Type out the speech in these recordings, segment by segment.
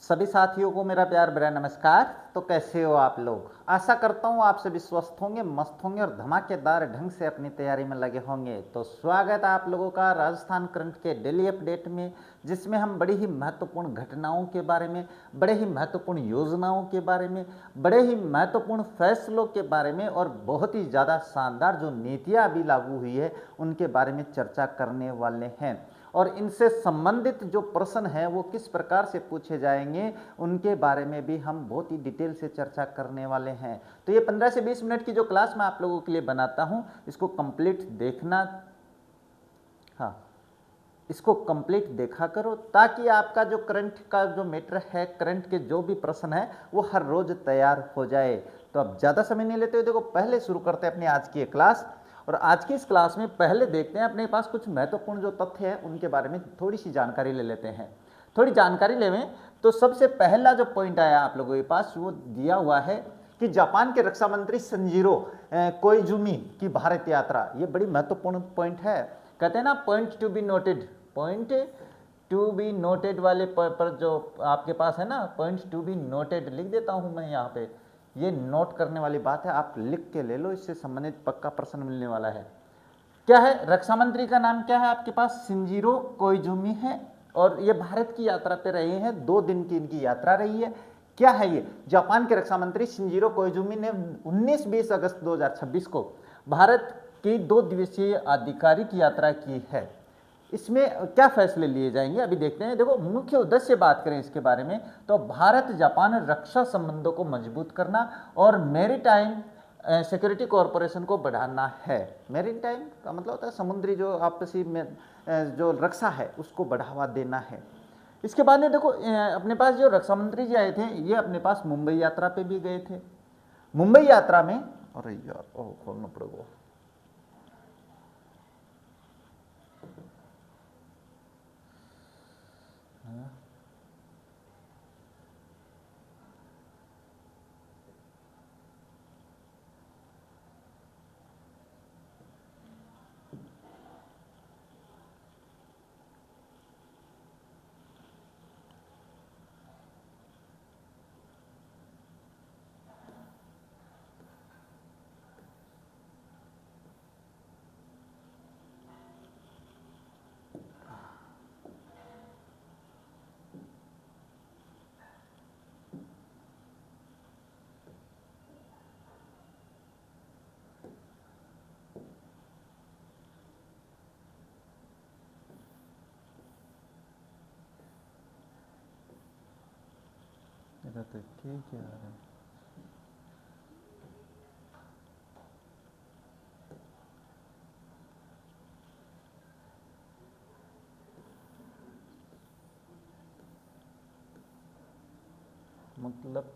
सभी साथियों को मेरा प्यार भरा नमस्कार। तो कैसे हो आप लोग? आशा करता हूँ आप सभी स्वस्थ होंगे, मस्त होंगे और धमाकेदार ढंग से अपनी तैयारी में लगे होंगे। तो स्वागत है आप लोगों का राजस्थान करंट के डेली अपडेट में, जिसमें हम बड़ी ही महत्वपूर्ण घटनाओं के बारे में, बड़े ही महत्वपूर्ण योजनाओं के बारे में, बड़े ही महत्वपूर्ण फैसलों के बारे में और बहुत ही ज़्यादा शानदार जो नीतियाँ अभी लागू हुई है उनके बारे में चर्चा करने वाले हैं। और इनसे संबंधित जो प्रश्न हैं वो किस प्रकार से पूछे जाएंगे उनके बारे में भी हम बहुत ही डिटेल से चर्चा करने वाले हैं। तो ये 15 से 20 मिनट की जो क्लास मैं आप लोगों के लिए बनाता हूँ, इसको कंप्लीट देखना, हाँ, इसको कंप्लीट देखा करो ताकि आपका जो करंट का जो मैटर है, करंट के जो भी प्रश्न है वो हर रोज तैयार हो जाए। तो अब ज़्यादा समय नहीं लेते हुए देखो पहले शुरू करते हैं अपनी आज की क्लास। और आज की इस क्लास में पहले देखते हैं अपने पास कुछ महत्वपूर्ण जो तथ्य है उनके बारे में थोड़ी सी जानकारी ले लेते हैं। थोड़ी जानकारी लेवें तो सबसे पहला जो पॉइंट आया आप लोगों के पास वो दिया हुआ है कि जापान के रक्षा मंत्री संजीरो कोइजुमी की भारत यात्रा, ये बड़ी महत्वपूर्ण पॉइंट है। कहते हैं ना point to be noted, point to be noted वाले पर जो आपके पास है ना, पॉइंट टू बी नोटेड लिख देता हूं मैं यहाँ पे। ये नोट करने वाली बात है, आप लिख के ले लो, इससे संबंधित पक्का प्रश्न मिलने वाला है। क्या है? रक्षा मंत्री का नाम क्या है आपके पास? शिंजिरो कोइजुमी है और ये भारत की यात्रा पे रहे हैं। 2 दिन की इनकी यात्रा रही है। क्या है ये? जापान के रक्षा मंत्री शिंजिरो कोइजुमी ने 19-20 अगस्त 2026 को भारत की 2 दिवसीय आधिकारिक यात्रा की है। इसमें क्या फैसले लिए जाएंगे अभी देखते हैं। देखो मुख्य उद्देश्य बात करें इसके बारे में तो भारत जापान रक्षा संबंधों को मजबूत करना और मैरीटाइम सिक्योरिटी कॉरपोरेशन को बढ़ाना है। मैरीटाइम का मतलब होता है समुद्री जो आपसी में जो रक्षा है उसको बढ़ावा देना है। इसके बाद में देखो अपने पास जो रक्षा मंत्री जी आए थे ये अपने पास मुंबई यात्रा पे भी गए थे। मुंबई यात्रा में, अरे यार ओह खोलना पड़ेगा, तो ठीक है यार। मतलब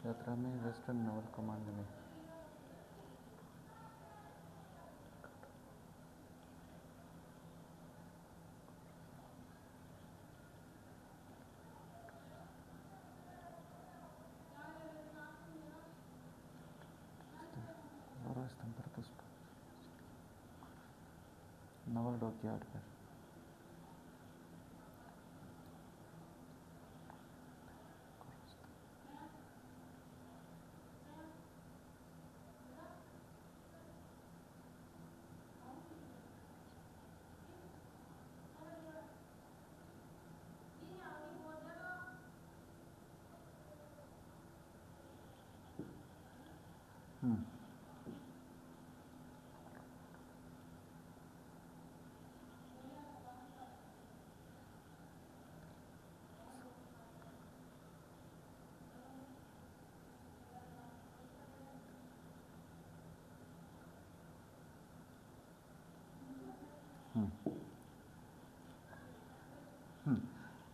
यात्रा में वेस्टर्न नेवल कमांड में नवल डॉकयार्ड पर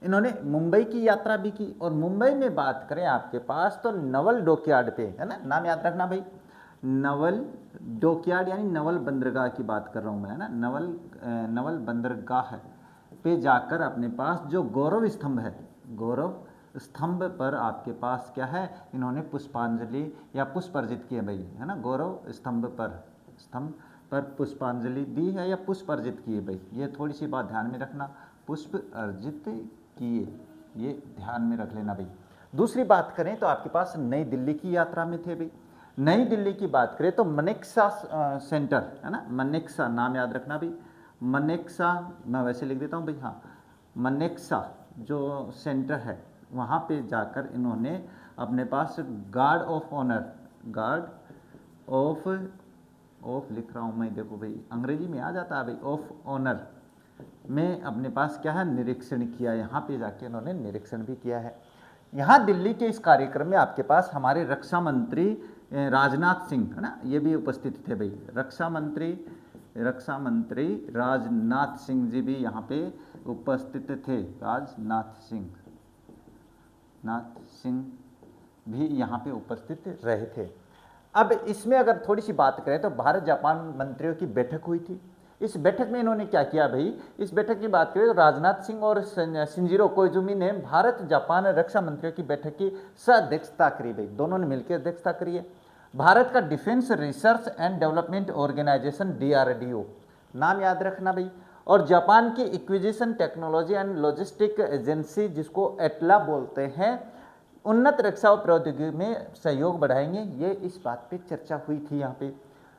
इन्होंने मुंबई की यात्रा भी की। और मुंबई में बात करें आपके पास तो नवल डॉकयार्ड पे, है ना, नाम याद रखना भाई, नवल डॉकयार्ड यानी नवल बंदरगाह की बात कर रहा हूँ मैं, है ना, नवल बंदरगाह पे जाकर अपने पास जो गौरव स्तंभ है, गौरव स्तंभ पर आपके पास क्या है, इन्होंने पुष्पांजलि या पुष्प अर्जित किए भाई, है ना, गौरव स्तंभ पर पुष्पांजलि दी है या पुष्प अर्जित किए भाई, ये थोड़ी सी बात ध्यान में रखना, पुष्प अर्जित किए, ये ध्यान में रख लेना भाई। दूसरी बात करें तो आपके पास नई दिल्ली की यात्रा में थे भाई। नई दिल्ली की बात करें तो मनेक्सा सेंटर, है ना, मनेक्सा नाम याद रखना भाई, मनेक्सा, मैं वैसे लिख देता हूँ भाई, हाँ, मनेक्सा जो सेंटर है वहाँ पे जाकर इन्होंने अपने पास guard of honour, guard of लिख रहा हूँ मैं, देखो भाई अंग्रेजी में आ जाता है भाई, ऑफ ऑनर में अपने पास क्या है, निरीक्षण किया। यहाँ पे जाके इन्होंने निरीक्षण भी किया है। यहाँ दिल्ली के इस कार्यक्रम में आपके पास हमारे रक्षा मंत्री राजनाथ सिंह, है ना, ये भी उपस्थित थे भाई, रक्षा मंत्री राजनाथ सिंह जी भी यहाँ पे उपस्थित थे, नाथ सिंह भी यहाँ पे उपस्थित रहे थे। अब इसमें अगर थोड़ी सी बात करें तो भारत जापान मंत्रियों की बैठक हुई थी। इस बैठक में इन्होंने क्या किया भाई, इस बैठक की बात करें तो राजनाथ सिंह और शिंजिरो कोइजुमी ने भारत जापान रक्षा मंत्रियों की बैठक की अध्यक्षता करी भाई, दोनों ने मिलकर अध्यक्षता करी है। भारत का defence research and development organisation DRDO नाम याद रखना भाई, और जापान की acquisition technology and logistic agency जिसको एटला बोलते हैं, उन्नत रक्षा और प्रौद्योगिकी में सहयोग बढ़ाएंगे, ये इस बात पे चर्चा हुई थी। यहाँ पे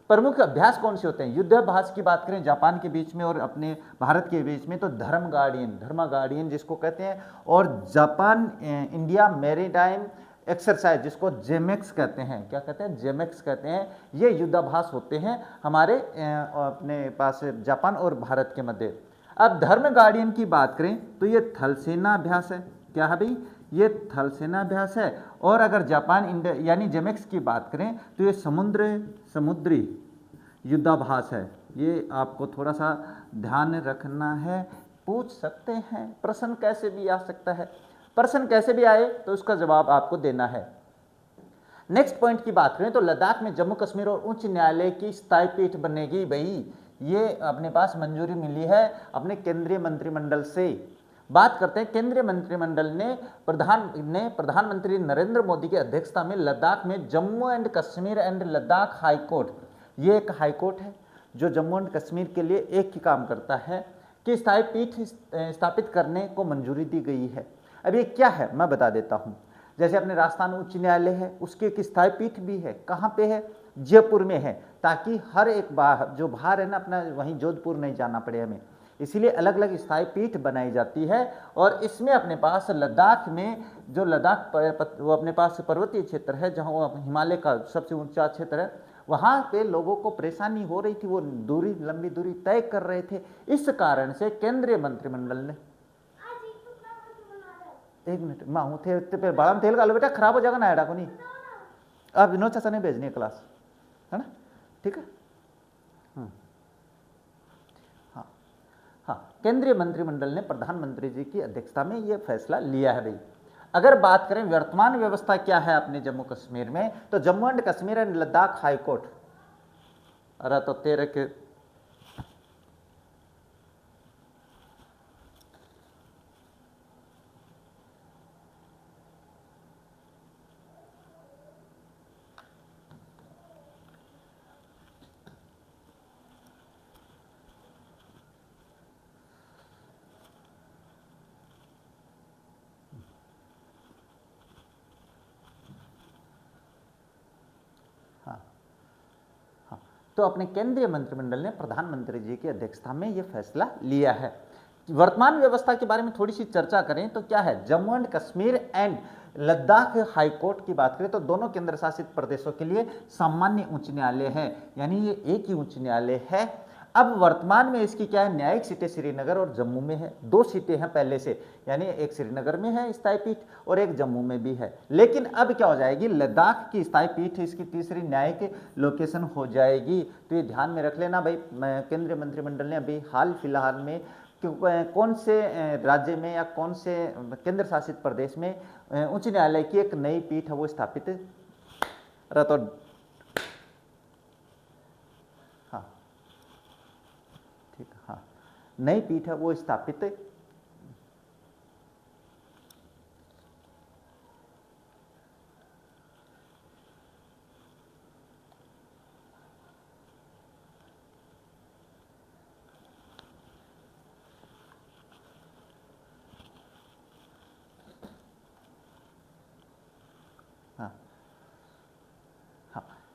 प्रमुख अभ्यास कौन से होते हैं, युद्धाभ्यास की बात करें जापान के बीच में और अपने भारत के बीच में तो धर्मा गार्डियन जिसको कहते हैं, और जापान इंडिया मैरीटाइम एक्सरसाइज जिसको जेमेक्स कहते हैं, क्या कहते हैं, जेमेक्स कहते हैं, ये युद्धाभ्यास होते हैं हमारे अपने पास जापान और भारत के मध्य। अब धर्म गार्डियन की बात करें तो ये थल सेना अभ्यास है, क्या है भाई, ये थल सेना अभ्यास है। और अगर जापान इंडिया यानी जेमेक्स की बात करें तो ये समुद्री युद्धाभ्यास है। ये आपको थोड़ा सा ध्यान रखना है, पूछ सकते हैं, प्रश्न कैसे भी आ सकता है, प्रश्न कैसे भी आए तो उसका जवाब आपको देना है। नेक्स्ट पॉइंट की बात करें तो लद्दाख में जम्मू कश्मीर और उच्च न्यायालय की स्थायी पीठ बनेगी भाई, ये अपने पास मंजूरी मिली है अपने केंद्रीय मंत्रिमंडल से। बात करते हैं केंद्रीय मंत्रिमंडल ने प्रधानमंत्री नरेंद्र मोदी की अध्यक्षता में लद्दाख में Jammu and Kashmir and Ladakh high court, ये एक हाई कोर्ट है जो जम्मू एंड कश्मीर के लिए एक ही काम करता है कि स्थायी पीठ स्थापित करने को मंजूरी दी गई है। अब ये क्या है मैं बता देता हूँ, जैसे अपने राजस्थान उच्च न्यायालय है उसकी एक स्थायी पीठ भी है, कहाँ पे है, जयपुर में है, ताकि हर एक जो बाहर है ना अपना वहीं जोधपुर नहीं जाना पड़े हमें, इसीलिए अलग अलग स्थायी पीठ बनाई जाती है। और इसमें अपने पास लद्दाख में जो वो अपने पास पर्वतीय क्षेत्र है जहाँ वो हिमालय का सबसे ऊंचा क्षेत्र है, वहाँ पे लोगों को परेशानी हो रही थी, वो लंबी दूरी तय कर रहे थे, इस कारण से केंद्रीय मंत्रिमंडल ने, एक मिनट माँ थे पे बड़ा में तेल का बेटा खराब हो जाएगा ना एडा को नहीं, आप विनोद चाचा ने भेजनी है क्लास, है ना, ठीक है। हाँ, केंद्रीय मंत्रिमंडल ने प्रधानमंत्री जी की अध्यक्षता में ये फैसला लिया है भाई। अगर बात करें वर्तमान व्यवस्था क्या है अपने जम्मू कश्मीर में, तो Jammu and Kashmir and Ladakh high court, अरे तो तेरे के तो अपने केंद्रीय मंत्रिमंडल ने प्रधानमंत्री जी की अध्यक्षता में यह फैसला लिया है। वर्तमान व्यवस्था के बारे में थोड़ी सी चर्चा करें तो क्या है, Jammu and Kashmir and Ladakh high court की बात करें तो दोनों केंद्र शासित प्रदेशों के लिए सामान्य उच्च न्यायालय है, यानी ये एक ही उच्च न्यायालय है। अब वर्तमान में इसकी क्या है, न्यायिक सीटें श्रीनगर और जम्मू में है, 2 सीटें हैं पहले से, यानी एक श्रीनगर में है स्थायी पीठ और एक जम्मू में भी है। लेकिन अब क्या हो जाएगी, लद्दाख की स्थायी पीठ इसकी तीसरी न्यायिक लोकेशन हो जाएगी। तो ये ध्यान में रख लेना भाई, केंद्रीय मंत्रिमंडल ने अभी हाल फिलहाल में कि कौन से राज्य में या कौन से केंद्र शासित प्रदेश में उच्च न्यायालय की एक नई पीठ है वो स्थापित तो हाँ ठीक, हाँ नई पीठ है वो स्थापित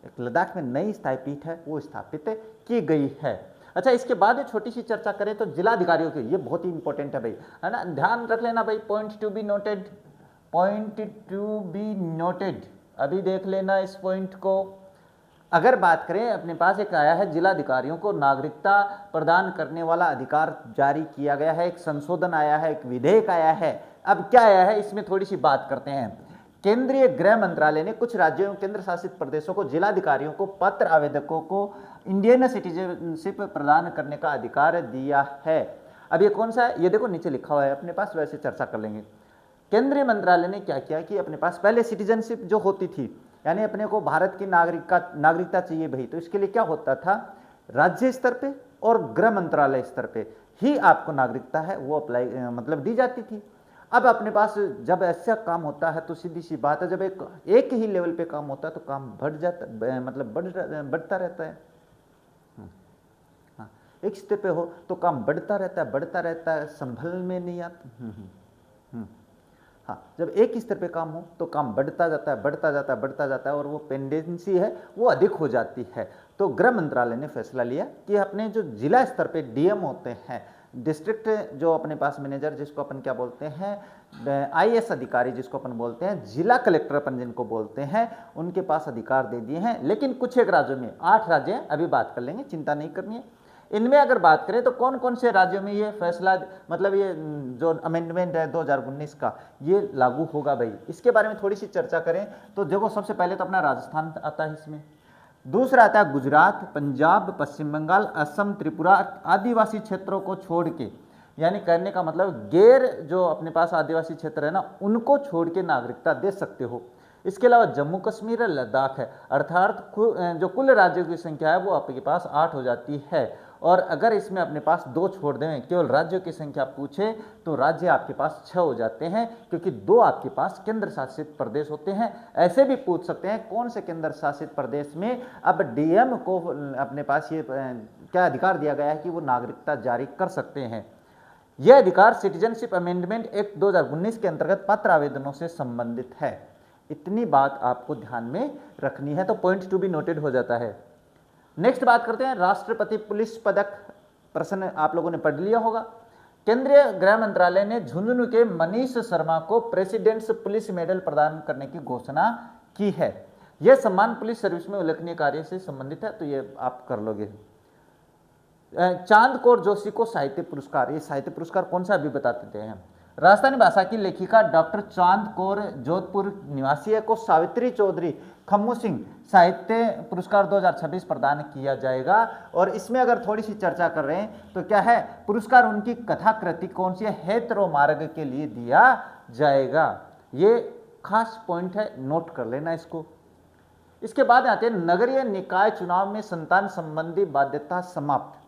एक लद्दाख में नई स्थायी पीठ है वो स्थापित की गई है। अच्छा, इसके बाद एक छोटी सी चर्चा करें तो जिलाधिकारियों की, ये बहुत ही इंपॉर्टेंट है भाई, है ना, ध्यान रख लेना भाई, point to be noted, point to be noted, अभी देख लेना इस पॉइंट को। अगर बात करें, अपने पास एक आया है जिलाधिकारियों को नागरिकता प्रदान करने वाला अधिकार जारी किया गया है, एक संशोधन आया है, एक विधेयक आया है। अब क्या आया है इसमें थोड़ी सी बात करते हैं। केंद्रीय गृह मंत्रालय ने कुछ राज्यों एवं केंद्र शासित प्रदेशों को जिलाधिकारियों को पत्र आवेदकों को इंडियन सिटीजनशिप प्रदान करने का अधिकार दिया है। अब ये कौन सा है, ये देखो नीचे लिखा हुआ है अपने पास, वैसे चर्चा कर लेंगे। केंद्रीय मंत्रालय ने क्या किया कि अपने पास पहले सिटीजनशिप जो होती थी, यानी अपने को भारत की नागरिकता चाहिए भाई, तो इसके लिए क्या होता था, राज्य स्तर पे और गृह मंत्रालय स्तर पे ही आपको नागरिकता है वो अप्लाई मतलब दी जाती थी। अब अपने पास जब ऐसा काम होता है तो सीधी सी बात है, जब एक ही लेवल पे काम होता है तो काम बढ़ जाता, मतलब बढ़ता रहता है। हाँ, एक स्तर पे हो तो काम बढ़ता रहता है, संभल में नहीं आता। हाँ, जब एक स्तर पे काम हो तो काम बढ़ता जाता है और वो पेंडेंसी है वो अधिक हो जाती है। तो गृह मंत्रालय ने फैसला लिया कि अपने जो जिला स्तर पे डीएम होते हैं, डिस्ट्रिक्ट जो अपने पास मैनेजर जिसको अपन क्या बोलते हैं, आईएएस अधिकारी जिसको अपन बोलते हैं, जिला कलेक्टर अपन जिनको बोलते हैं, उनके पास अधिकार दे दिए हैं। लेकिन कुछ एक राज्यों में, 8 राज्य हैं, अभी बात कर लेंगे, चिंता नहीं करनी है। इनमें अगर बात करें तो कौन कौन से राज्यों में ये फैसला, मतलब ये जो अमेंडमेंट है 2019 का, ये लागू होगा भाई, इसके बारे में थोड़ी सी चर्चा करें तो देखो, सबसे पहले तो अपना राजस्थान आता है इसमें, दूसरा आता है गुजरात, पंजाब, पश्चिम बंगाल, असम, त्रिपुरा, आदिवासी क्षेत्रों को छोड़ के, यानी कहने का मतलब गैर जो अपने पास आदिवासी क्षेत्र है ना, उनको छोड़ के नागरिकता दे सकते हो। इसके अलावा जम्मू कश्मीर, लद्दाख है, अर्थात जो कुल राज्यों की संख्या है वो आपके पास 8 हो जाती है। और अगर इसमें अपने पास 2 छोड़ दें, केवल राज्यों की संख्या पूछे तो राज्य आपके पास 6 हो जाते हैं, क्योंकि 2 आपके पास केंद्र शासित प्रदेश होते हैं। ऐसे भी पूछ सकते हैं कौन से केंद्र शासित प्रदेश में अब डीएम को अपने पास ये क्या अधिकार दिया गया है कि वो नागरिकता जारी कर सकते हैं। यह अधिकार सिटीजनशिप अमेंडमेंट एक्ट 2019 के अंतर्गत पत्र आवेदनों से संबंधित है। इतनी बात आपको ध्यान में रखनी है, तो पॉइंट टू बी नोटेड हो जाता है। नेक्स्ट बात करते हैं राष्ट्रपति पुलिस पदक, प्रश्न आप लोगों ने पढ़ लिया होगा। केंद्रीय गृह मंत्रालय ने झुंझुनू के मनीष शर्मा को प्रेसिडेंट्स पुलिस मेडल प्रदान करने की घोषणा की है। यह सम्मान पुलिस सर्विस में उल्लेखनीय कार्य से संबंधित है, तो ये आप कर लोगे। चांद कौर जोशी को साहित्य पुरस्कार, ये साहित्य पुरस्कार कौन सा अभी बता देते हैं। राजस्थानी भाषा की लेखिका डॉक्टर चांद कौर जोधपुर निवासी को सावित्री चौधरी खम्मू सिंह साहित्य पुरस्कार 2026 प्रदान किया जाएगा। और इसमें अगर थोड़ी सी चर्चा कर रहे हैं तो क्या है, पुरस्कार उनकी कथाकृति कौन सी है, हेतरो मार्ग के लिए दिया जाएगा। ये खास पॉइंट है, नोट कर लेना इसको। इसके बाद आते हैं नगरीय निकाय चुनाव में संतान संबंधी बाध्यता समाप्त।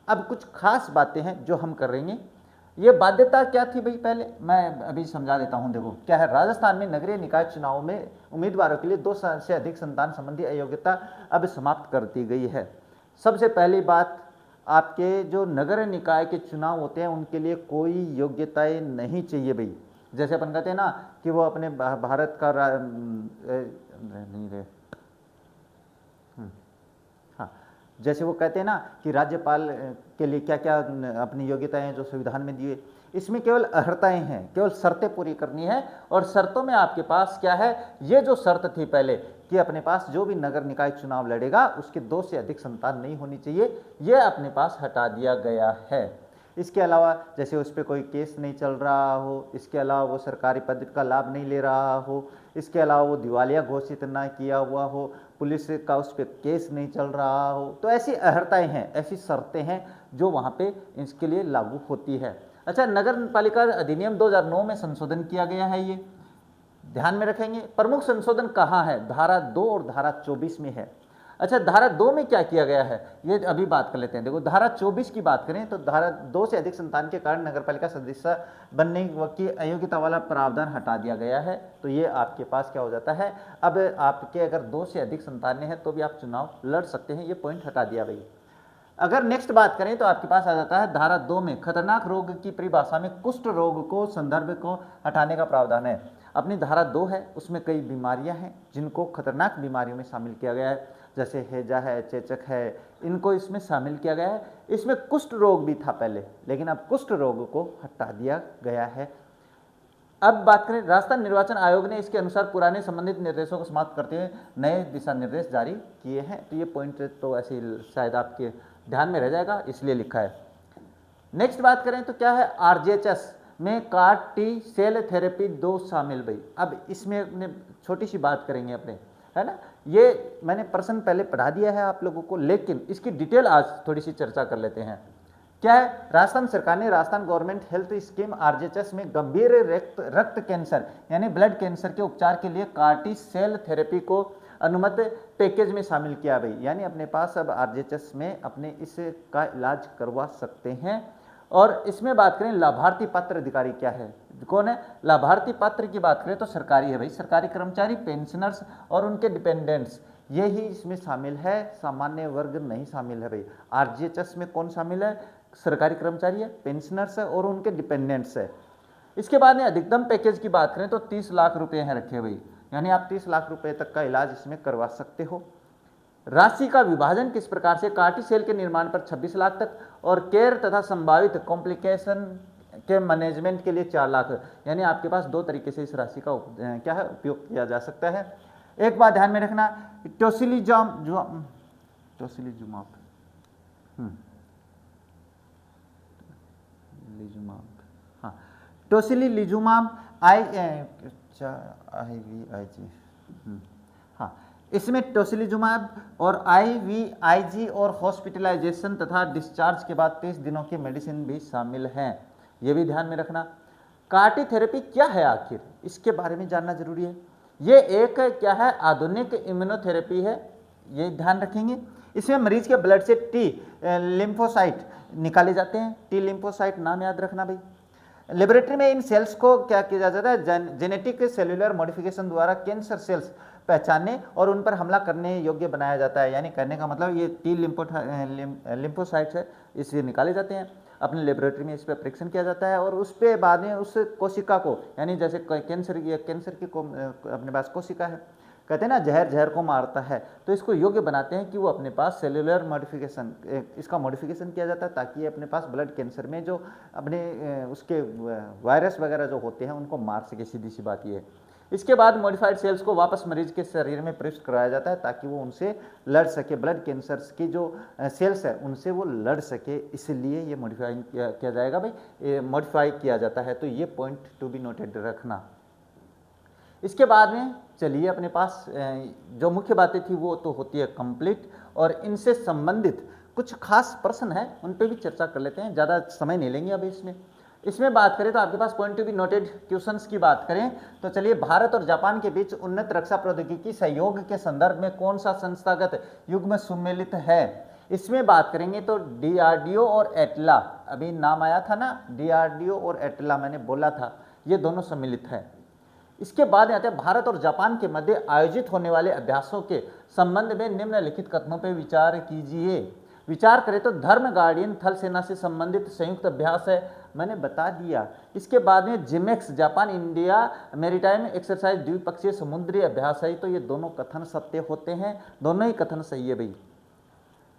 अब कुछ खास बातें हैं जो हम कर रहेंगे। ये बाध्यता क्या थी भाई, पहले मैं अभी समझा देता हूं। देखो क्या है, राजस्थान में नगरीय निकाय चुनाव में उम्मीदवारों के लिए 2 साल से अधिक संतान संबंधी अयोग्यता अब समाप्त कर दी गई है। सबसे पहली बात, आपके जो नगर निकाय के चुनाव होते हैं उनके लिए कोई योग्यताएं नहीं चाहिए भाई। जैसे अपन कहते हैं ना कि वो अपने भारत का नहीं रहे, जैसे वो कहते हैं ना कि राज्यपाल के लिए क्या क्या अपनी योग्यताएं हैं जो संविधान में दिए, इसमें केवल अर्हताएं हैं, केवल शर्तें पूरी करनी है। और शर्तों में आपके पास क्या है, ये जो शर्त थी पहले कि अपने पास जो भी नगर निकाय चुनाव लड़ेगा उसके 2 से अधिक संतान नहीं होनी चाहिए, ये अपने पास हटा दिया गया है। इसके अलावा जैसे उस पर कोई केस नहीं चल रहा हो, इसके अलावा वो सरकारी पद का लाभ नहीं ले रहा हो, इसके अलावा वो दिवालिया घोषित ना किया हुआ हो, पुलिस का उस पर केस नहीं चल रहा हो, तो ऐसी अहर्ताएँ हैं, ऐसी शर्तें हैं जो वहाँ पे इसके लिए लागू होती है। अच्छा, नगर पालिका अधिनियम 2009 में संशोधन किया गया है, ये ध्यान में रखेंगे। प्रमुख संशोधन कहाँ है? धारा 2 और धारा 24 में है। अच्छा, धारा 2 में क्या किया गया है ये अभी बात कर लेते हैं। देखो, धारा 24 की बात करें तो धारा 2 से अधिक संतान के कारण नगरपालिका सदस्य बनने की अयोग्यता वाला प्रावधान हटा दिया गया है। तो ये आपके पास क्या हो जाता है, अब आपके अगर 2 से अधिक संतानें हैं तो भी आप चुनाव लड़ सकते हैं, ये पॉइंट हटा दिया भाई। अगर नेक्स्ट बात करें तो आपके पास आ जाता है धारा 2 में खतरनाक रोग की परिभाषा में कुष्ठ रोग को संदर्भ को हटाने का प्रावधान है। अपनी धारा 2 है, उसमें कई बीमारियां हैं जिनको खतरनाक बीमारियों में शामिल किया गया है, जैसे हैजा है, चेचक है, इनको इसमें शामिल किया गया है। इसमें कुष्ठ रोग भी था पहले, लेकिन अब कुष्ठ रोग को हटा दिया गया है। अब बात करें, राजस्थान निर्वाचन आयोग ने इसके अनुसार पुराने संबंधित निर्देशों को समाप्त करते हुए नए दिशा निर्देश जारी किए हैं। तो ये पॉइंट तो ऐसे शायद आपके ध्यान में रह जाएगा, इसलिए लिखा है। नेक्स्ट बात करें तो क्या है, आरजेएचएस में कार टी सेल थेरेपी 2 शामिल भाई। अब इसमें अपने छोटी सी बात करेंगे अपने, है ना, ये मैंने प्रश्न पहले पढ़ा दिया है आप लोगों को, लेकिन इसकी डिटेल आज थोड़ी सी चर्चा कर लेते हैं। क्या है, राजस्थान सरकार ने राजस्थान गवर्नमेंट हेल्थ स्कीम आरजेएचएस में गंभीर रक्त कैंसर यानी ब्लड कैंसर के उपचार के लिए कार्टी सेल थेरेपी को अनुमति पैकेज में शामिल किया भाई। यानी अपने पास अब आरजेएचएस में अपने इसका इलाज करवा सकते हैं। और इसमें बात करें लाभार्थी पात्र अधिकारी क्या है, कौन है लाभार्थी पात्र की बात करें तो सरकारी है भाई, सरकारी कर्मचारी, पेंशनर्स और उनके डिपेंडेंट्स, ये ही इसमें शामिल है, सामान्य वर्ग नहीं शामिल है भाई। आरजीएचएस में कौन शामिल है, सरकारी कर्मचारी है, पेंशनर्स है और उनके डिपेंडेंट्स है। इसके बाद में अधिकतम पैकेज की बात करें तो 30 लाख रुपए हैं रखे भाई, यानी आप 30 लाख रुपए तक का इलाज इसमें करवा सकते हो। राशि का विभाजन किस प्रकार से, कार्टी सेल के निर्माण पर 26 लाख तक और केयर तथा संभावित कॉम्प्लिकेशन के मैनेजमेंट के लिए 4 लाख, यानी आपके पास 2 तरीके से इस राशि का क्या है उपयोग किया जा सकता है। एक बात ध्यान में रखना, टोसिलीजुमाब हाँ, टोसिलीजुमाब हाँ, इसमें टोसिलीजुमाब और आईवीआईजी और हॉस्पिटलाइजेशन तथा डिस्चार्ज के बाद 30 दिनों की मेडिसिन भी शामिल हैं, ये भी ध्यान में रखना। कार्टी थेरेपी क्या है आखिर, इसके बारे में जानना जरूरी है। ये एक क्या है, आधुनिक इम्यूनोथेरेपी है, ये ध्यान रखेंगे। इसमें मरीज के ब्लड से टी लिम्फोसाइट निकाले जाते हैं, टी लिम्फोसाइट नाम याद रखना भाई। लेबोरेटरी में इन सेल्स को क्या किया जाता है, जेनेटिक सेलुलर मॉडिफिकेशन द्वारा कैंसर सेल्स पहचानने और उन पर हमला करने योग्य बनाया जाता है। यानी कहने का मतलब ये टी लिम्फोसाइट्स है, इससे निकाले जाते हैं, अपने लेबोरेटरी में इस पर परीक्षण किया जाता है और उस पर बाद में उस कोशिका को, यानी जैसे कैंसर की अपने पास कोशिका है, कहते हैं ना जहर को मारता है, तो इसको योग्य बनाते हैं कि वो अपने पास सेलुलर मॉडिफिकेशन, इसका मॉडिफिकेशन किया जाता है ताकि अपने पास ब्लड कैंसर में जो अपने उसके वायरस वगैरह जो होते हैं उनको मार सके, सीधी सी बात ये है। इसके बाद मॉडिफाइड सेल्स को वापस मरीज के शरीर में प्रविष्ट कराया जाता है ताकि वो उनसे लड़ सके, ब्लड कैंसर की जो सेल्स है उनसे वो लड़ सके, इसलिए ये मॉडिफाई किया जाएगा भाई, मॉडिफाई किया जाता है। तो ये पॉइंट टू बी नोटेड रखना। इसके बाद में चलिए अपने पास जो मुख्य बातें थी वो तो होती है कंप्लीट, और इनसे संबंधित कुछ खास प्रश्न हैं उन पे भी चर्चा कर लेते हैं, ज़्यादा समय नहीं लेंगे अभी इसमें बात करें तो आपके पास point to be noted questions की बात करें तो चलिए, भारत और जापान के बीच उन्नत रक्षा प्रौद्योगिकी सहयोग के संदर्भ में कौन सा संस्थागत युग्म सम्मिलित है, इसमें बात करेंगे तो डीआरडीओ और एटला, अभी नाम आया था ना डीआरडीओ और एटला, मैंने बोला था ये दोनों सम्मिलित है। इसके बाद आते हैं भारत और जापान के मध्य आयोजित होने वाले अभ्यासों के संबंध में निम्नलिखित कथनों पर विचार कीजिए। विचार करें तो धर्म गार्डियन थल सेना से संबंधित संयुक्त अभ्यास है, मैंने बता दिया। इसके बाद में JIMEX Japan India maritime exercise द्विपक्षीय समुद्री अभ्यास है, तो ये दोनों कथन सत्य होते हैं, दोनों ही कथन सही है भाई।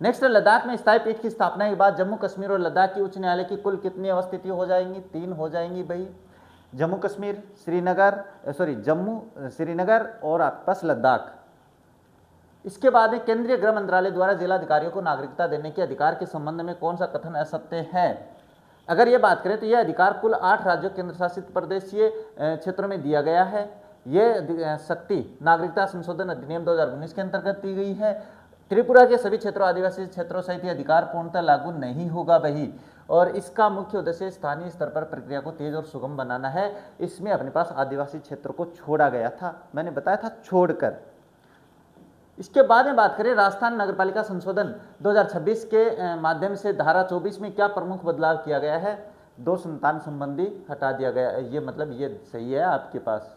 नेक्स्ट, लद्दाख में स्थायी पीठ की स्थापना के बाद जम्मू कश्मीर और लद्दाख की उच्च न्यायालय की कुल कितनी अवस्थिति हो जाएंगी, 3 हो जाएंगी भाई। जम्मू कश्मीर, जम्मू श्रीनगर और आपके पास लद्दाख। इसके बाद में केंद्रीय गृह मंत्रालय द्वारा जिलाधिकारियों को नागरिकता देने के अधिकार के संबंध में कौन सा कथन असत्य है। अगर ये बात करें तो यह अधिकार कुल 8 राज्यों केंद्र शासित प्रदेशीय क्षेत्रों में दिया गया है। ये शक्ति नागरिकता संशोधन अधिनियम 2019 के अंतर्गत दी गई है। त्रिपुरा के सभी क्षेत्रों, आदिवासी क्षेत्रों सहित ये अधिकार पूर्णतः लागू नहीं होगा वही, और इसका मुख्य उद्देश्य स्थानीय स्तर पर प्रक्रिया को तेज और सुगम बनाना है। इसमें अपने पास आदिवासी क्षेत्रों को छोड़ा गया था, मैंने बताया था छोड़कर। इसके बाद में बात करें राजस्थान नगरपालिका संशोधन 2026 के माध्यम से धारा 24 में क्या प्रमुख बदलाव किया गया है। 2 संतान संबंधी हटा दिया गया, ये मतलब ये सही है आपके पास।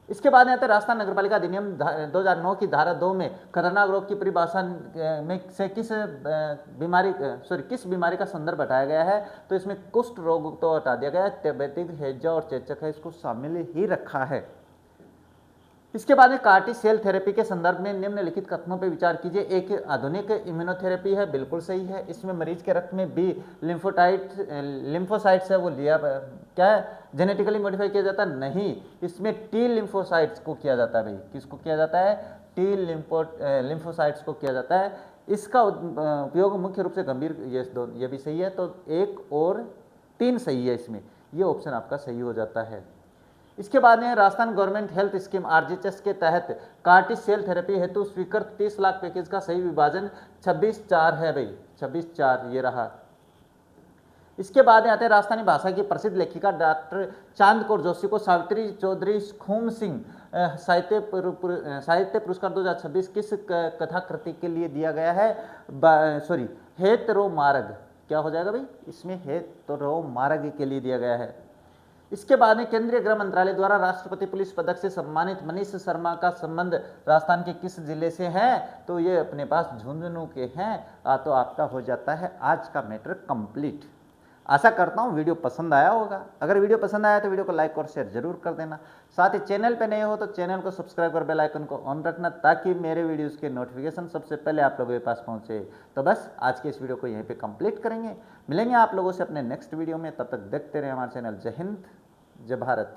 इसके बाद आता है राजस्थान नगरपालिका अधिनियम 2009 की धारा 2 में खतरनाक रोग की परिभाषा में से किस बीमारी का संदर्भ हटाया गया है। तो इसमें कुष्ठ रोग तो हटा दिया गया है, टिबेटिक, हैजा और चेचक है, इसको शामिल ही रखा है। इसके बाद में कार्टी सेल थेरेपी के संदर्भ में निम्नलिखित कथनों पर विचार कीजिए। एक आधुनिक इम्यूनोथेरेपी है, बिल्कुल सही है। इसमें मरीज के रक्त में बी लिम्फोसाइट्स है, वो लिया क्या है, जेनेटिकली मॉडिफाई किया जाता नहीं। इसमें टी लिम्फोसाइट्स को किया जाता है भाई, किसको किया जाता है, टी लिम्फोसाइट्स को किया जाता है। इसका उपयोग मुख्य रूप से गंभीर, ये भी सही है। तो 1 और 3 सही है, इसमें ये ऑप्शन आपका सही हो जाता है। इसके बाद में Rajasthan government health scheme RGHS के तहत कार्टी सेल थेरेपी हेतु स्वीकृत 30 लाख पैकेज का सही विभाजन 26/4 है भाई, 26/4 ये रहा। इसके बाद में आते हैं राजस्थानी भाषा की प्रसिद्ध लेखिका डॉक्टर चांद कौर जोशी को सावित्री चौधरी खूम सिंह साहित्य पुरस्कार 2026 किस कथाकृति के लिए दिया गया है। हेत रो मार्ग, क्या हो जाएगा भाई, इसमें हेत रो मार्ग के लिए दिया गया है। इसके बाद में केंद्रीय गृह मंत्रालय द्वारा राष्ट्रपति पुलिस पदक से सम्मानित मनीष शर्मा का संबंध राजस्थान के किस जिले से है। तो ये अपने पास झुंझुनू के हैं। तो आपका हो जाता है आज का मैटर कंप्लीट। आशा करता हूँ वीडियो पसंद आया होगा। अगर वीडियो पसंद आया तो वीडियो को लाइक और शेयर जरूर कर देना। साथ ही चैनल पे नए हो तो चैनल को सब्सक्राइब कर बेल आइकन को ऑन रखना, ताकि मेरे वीडियोस के नोटिफिकेशन सबसे पहले आप लोगों के पास पहुंचे। तो बस आज के इस वीडियो को यहीं पे कंप्लीट करेंगे। मिलेंगे आप लोगों से अपने नेक्स्ट वीडियो में, तब तक देखते रहे हमारा चैनल। जय हिंद, जय भारत।